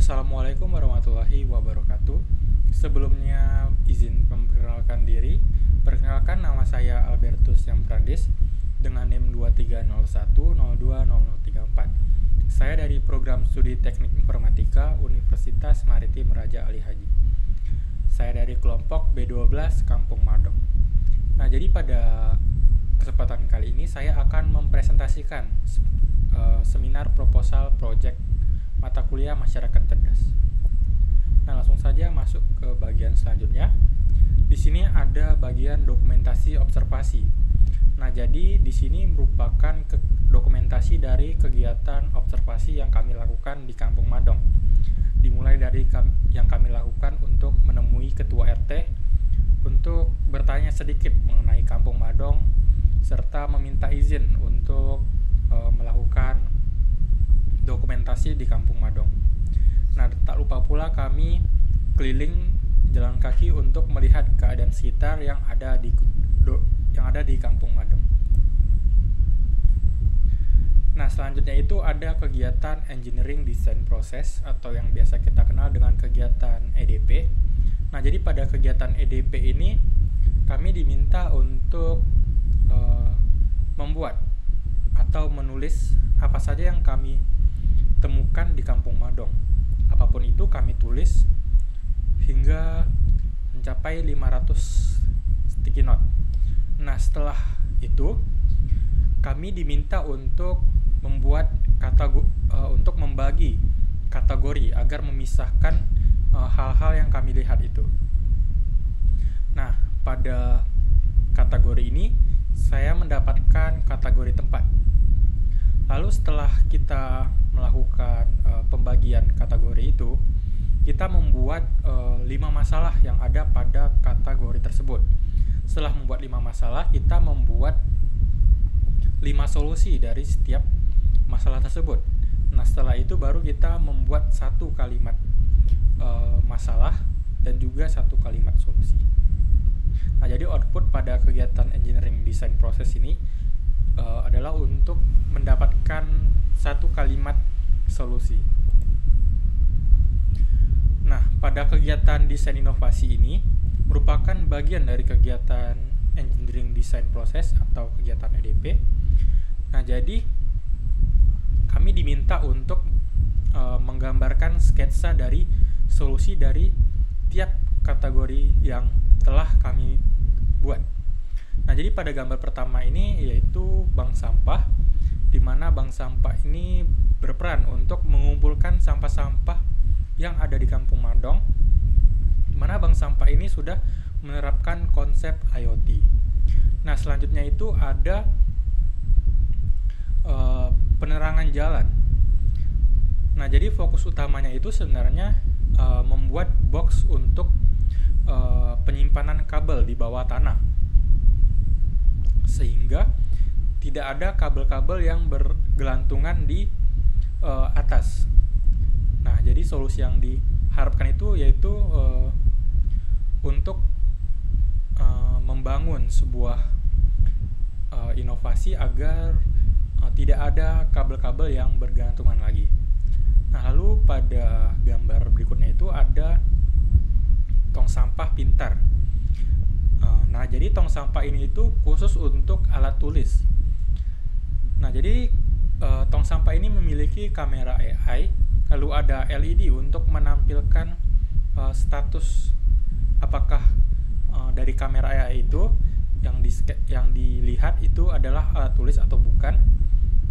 Assalamualaikum warahmatullahi wabarakatuh. Sebelumnya izin memperkenalkan diri. Perkenalkan, nama saya Albertus Yamprandis dengan NIM 2301020034. Saya dari program studi Teknik Informatika Universitas Maritim Raja Ali Haji. Saya dari kelompok B12 Kampung Madong. Nah, jadi pada kesempatan kali ini saya akan mempresentasikan seminar proposal project mata kuliah masyarakat cerdas. Nah, langsung saja masuk ke bagian selanjutnya. Di sini ada bagian dokumentasi observasi. Nah, jadi di sini merupakan dokumentasi dari kegiatan observasi yang kami lakukan di Kampung Madong. Dimulai dari yang kami lakukan untuk menemui ketua RT untuk bertanya sedikit mengenai Kampung Madong serta meminta izin untuk melakukan dokumentasi di Kampung Madong. Nah, tak lupa pula kami keliling jalan kaki untuk melihat keadaan sekitar yang ada di Kampung Madong. Nah, selanjutnya itu ada kegiatan Engineering Design Process atau yang biasa kita kenal dengan kegiatan EDP. Nah, jadi pada kegiatan EDP ini kami diminta untuk membuat atau menulis apa saja yang kami temukan di Kampung Madong. Apapun itu kami tulis hingga mencapai 500 sticky note. Nah, setelah itu kami diminta untuk untuk membagi kategori agar memisahkan hal-hal yang kami lihat itu. Nah, pada kategori ini saya mendapatkan kategori tempat. Lalu setelah kita melakukan pembagian kategori itu, kita membuat 5 masalah yang ada pada kategori tersebut. Setelah membuat 5 masalah, kita membuat 5 solusi dari setiap masalah tersebut. Nah, setelah itu baru kita membuat 1 kalimat masalah dan juga 1 kalimat solusi. Nah, jadi output pada kegiatan Engineering Design Process ini adalah untuk mendapatkan 1 kalimat solusi. Nah, pada kegiatan desain inovasi ini merupakan bagian dari kegiatan Engineering Design Process atau kegiatan EDP. Nah, jadi kami diminta untuk menggambarkan sketsa dari solusi dari tiap kategori yang telah kami buat. Nah, jadi pada gambar pertama ini yaitu bank sampah, di mana bank sampah ini berperan untuk mengumpulkan sampah-sampah yang ada di Kampung Madong, di mana bank sampah ini sudah menerapkan konsep IoT. Nah, selanjutnya itu ada penerangan jalan. Nah, jadi fokus utamanya itu sebenarnya membuat box untuk penyimpanan kabel di bawah tanah, sehingga tidak ada kabel-kabel yang bergelantungan di atas. Nah, jadi solusi yang diharapkan itu yaitu untuk membangun sebuah inovasi agar tidak ada kabel-kabel yang bergelantungan lagi. Nah, lalu pada gambar berikutnya itu ada tong sampah pintar. Nah, jadi tong sampah ini itu khusus untuk alat tulis. Nah, jadi tong sampah ini memiliki kamera AI, lalu ada LED untuk menampilkan status apakah dari kamera AI itu yang dilihat itu adalah alat tulis atau bukan.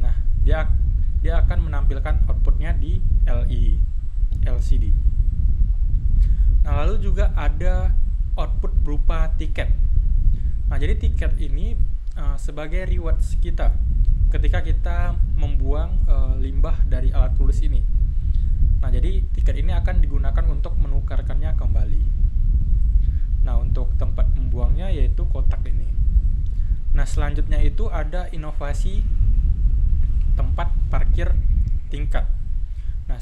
Nah, dia akan menampilkan outputnya di LCD. Nah, lalu juga ada output berupa tiket. Nah, jadi tiket ini sebagai rewards kita ketika kita membuang limbah dari alat tulis ini. Nah, jadi tiket ini akan digunakan untuk menukarkannya kembali. Nah, untuk tempat membuangnya yaitu kotak ini. Nah, selanjutnya itu ada inovasi tempat parkir tingkat. Nah,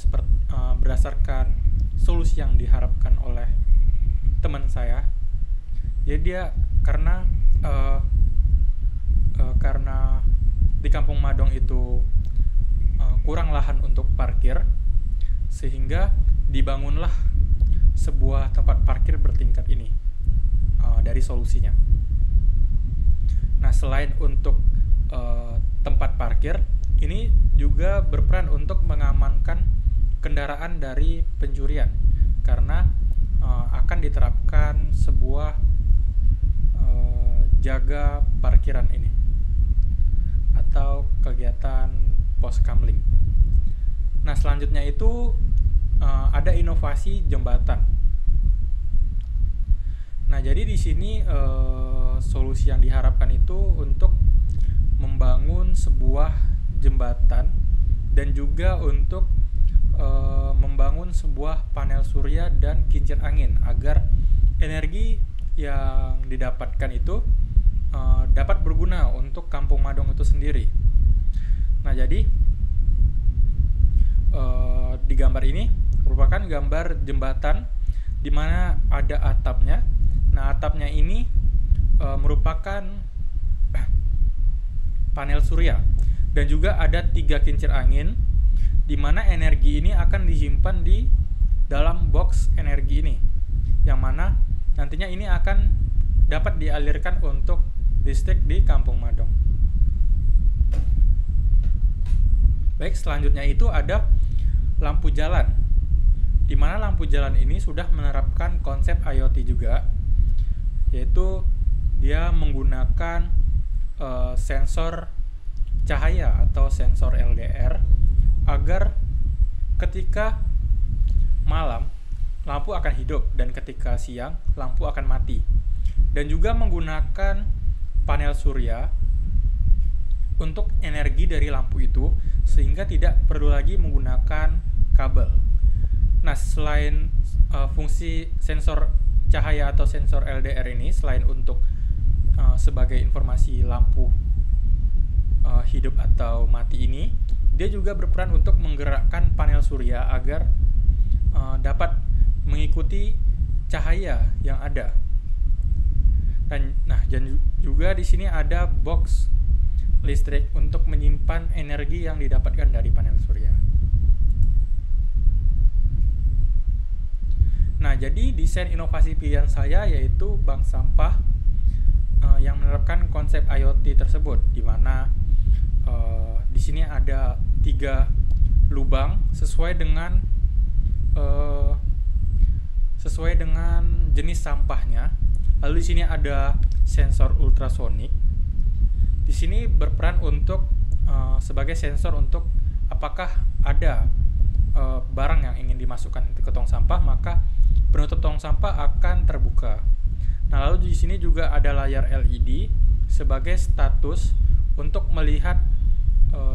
berdasarkan solusi yang diharapkan oleh teman saya, jadi dia karena di Kampung Madong itu kurang lahan untuk parkir, sehingga dibangunlah sebuah tempat parkir bertingkat ini dari solusinya. Nah, selain untuk tempat parkir, ini juga berperan untuk mengamankan kendaraan dari pencurian, karena akan diterapkan sebuah jaga parkiran ini atau kegiatan pos kamling. Nah, selanjutnya itu ada inovasi jembatan. Nah, jadi di sini solusi yang diharapkan itu untuk membangun sebuah jembatan dan juga untuk membangun sebuah panel surya dan kincir angin agar energi yang didapatkan itu dapat berguna untuk Kampung Madong itu sendiri. Nah, jadi di gambar ini merupakan gambar jembatan di mana ada atapnya. Nah, atapnya ini merupakan panel surya dan juga ada 3 kincir angin, di mana energi ini akan disimpan di dalam box energi ini, yang mana nantinya ini akan dapat dialirkan untuk listrik di Kampung Madong. Baik, selanjutnya itu ada lampu jalan, di mana lampu jalan ini sudah menerapkan konsep IoT juga, yaitu dia menggunakan sensor cahaya atau sensor LDR agar ketika malam lampu akan hidup dan ketika siang lampu akan mati, dan juga menggunakan panel surya untuk energi dari lampu itu sehingga tidak perlu lagi menggunakan kabel. Nah, selain fungsi sensor cahaya atau sensor LDR ini, selain untuk sebagai informasi lampu hidup atau mati ini, dia juga berperan untuk menggerakkan panel surya agar dapat mengikuti cahaya yang ada. Dan juga di sini ada box listrik untuk menyimpan energi yang didapatkan dari panel surya. Nah, jadi desain inovasi pilihan saya yaitu bank sampah yang menerapkan konsep IoT tersebut, di mana di sini ada 3 lubang sesuai dengan jenis sampahnya. Lalu di sini ada sensor ultrasonik. Di sini berperan untuk sebagai sensor untuk apakah ada barang yang ingin dimasukkan ke tong sampah, maka penutup tong sampah akan terbuka. Nah, lalu di sini juga ada layar LED sebagai status untuk melihat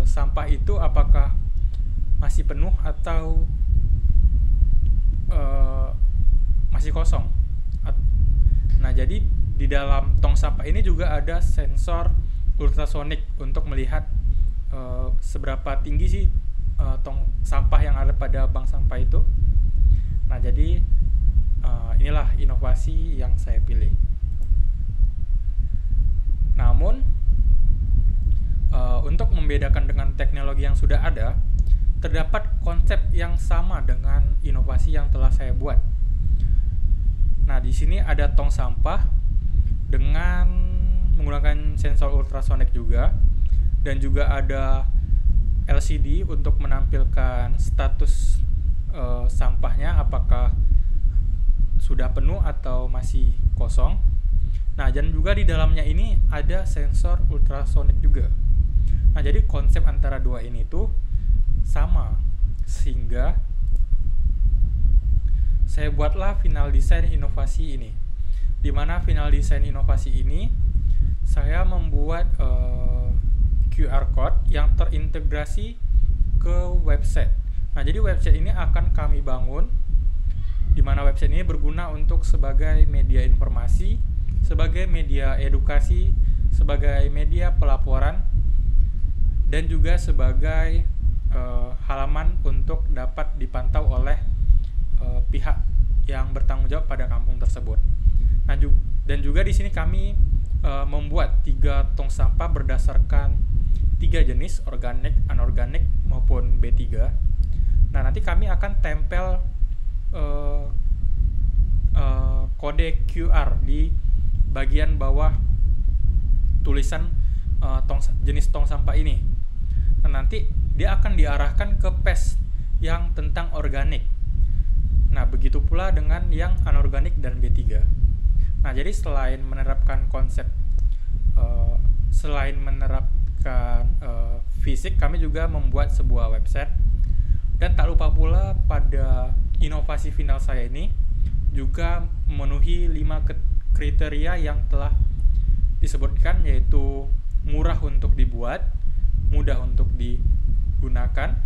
sampah itu apakah masih penuh atau masih kosong. Nah, jadi di dalam tong sampah ini juga ada sensor ultrasonik untuk melihat seberapa tinggi sih tong sampah yang ada pada bank sampah itu. Nah, jadi inilah inovasi yang saya pilih. Namun untuk membedakan dengan teknologi yang sudah ada, terdapat konsep yang sama dengan inovasi yang telah saya buat. Nah, di sini ada tong sampah dengan menggunakan sensor ultrasonik juga, dan juga ada LCD untuk menampilkan status sampahnya apakah sudah penuh atau masih kosong. Nah, dan juga di dalamnya ini ada sensor ultrasonik juga. Nah, jadi konsep antara dua ini tuh sama, sehingga saya buatlah final desain inovasi ini. Di mana final desain inovasi ini saya membuat QR code yang terintegrasi ke website. Nah, jadi website ini akan kami bangun, di mana website ini berguna untuk sebagai media informasi, sebagai media edukasi, sebagai media pelaporan, dan juga sebagai halaman untuk dapat dipantau oleh pihak yang bertanggung jawab pada kampung tersebut. Nah, dan juga di sini kami membuat 3 tong sampah berdasarkan 3 jenis, organik, anorganik, maupun B3. Nah, nanti kami akan tempel eh, kode QR di bagian bawah tulisan jenis tong sampah ini. Nah, nanti dia akan diarahkan ke page yang tentang organik. Nah, begitu pula dengan yang anorganik dan B3. Nah, jadi selain menerapkan fisik, kami juga membuat sebuah website. Dan tak lupa pula pada inovasi final saya ini juga memenuhi 5 kriteria yang telah disebutkan, yaitu murah untuk dibuat, mudah untuk digunakan,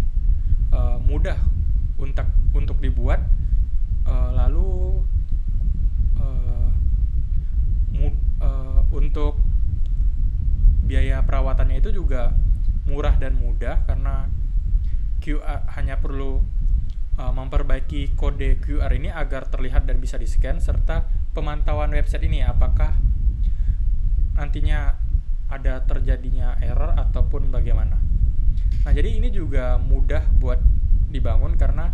mudah untuk dibuat, lalu untuk biaya perawatannya itu juga murah dan mudah, karena QR hanya perlu memperbaiki kode QR ini agar terlihat dan bisa di-scan, serta pemantauan website ini apakah nantinya ada terjadinya error ataupun bagaimana. Nah, jadi ini juga mudah buat dibangun karena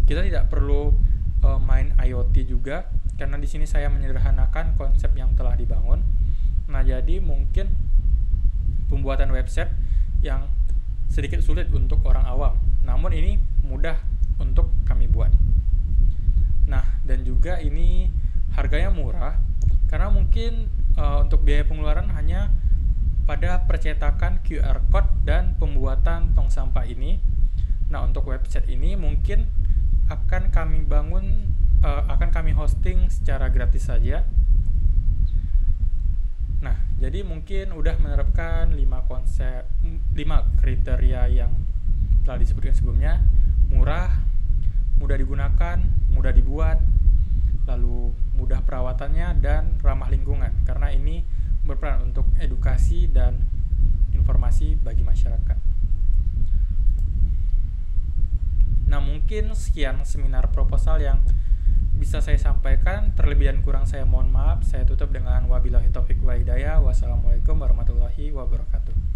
kita tidak perlu main IoT juga, karena di sini saya menyederhanakan konsep yang telah dibangun. Nah, jadi mungkin pembuatan website yang sedikit sulit untuk orang awam, namun ini mudah untuk kami buat. Nah, dan juga ini harganya murah karena mungkin untuk biaya pengeluaran hanya pada percetakan QR code dan pembuatan tong sampah ini. Nah, untuk website ini mungkin akan kami hosting secara gratis saja. Nah, jadi mungkin udah menerapkan 5 kriteria yang telah disebutkan sebelumnya: murah, mudah digunakan, mudah dibuat, lalu mudah perawatannya, dan ramah lingkungan, karena ini berperan untuk edukasi dan informasi bagi masyarakat. Nah, mungkin sekian seminar proposal yang bisa saya sampaikan. Terlebih dan kurang saya mohon maaf. Saya tutup dengan wabillahi taufik wa hidayah. Wassalamualaikum warahmatullahi wabarakatuh.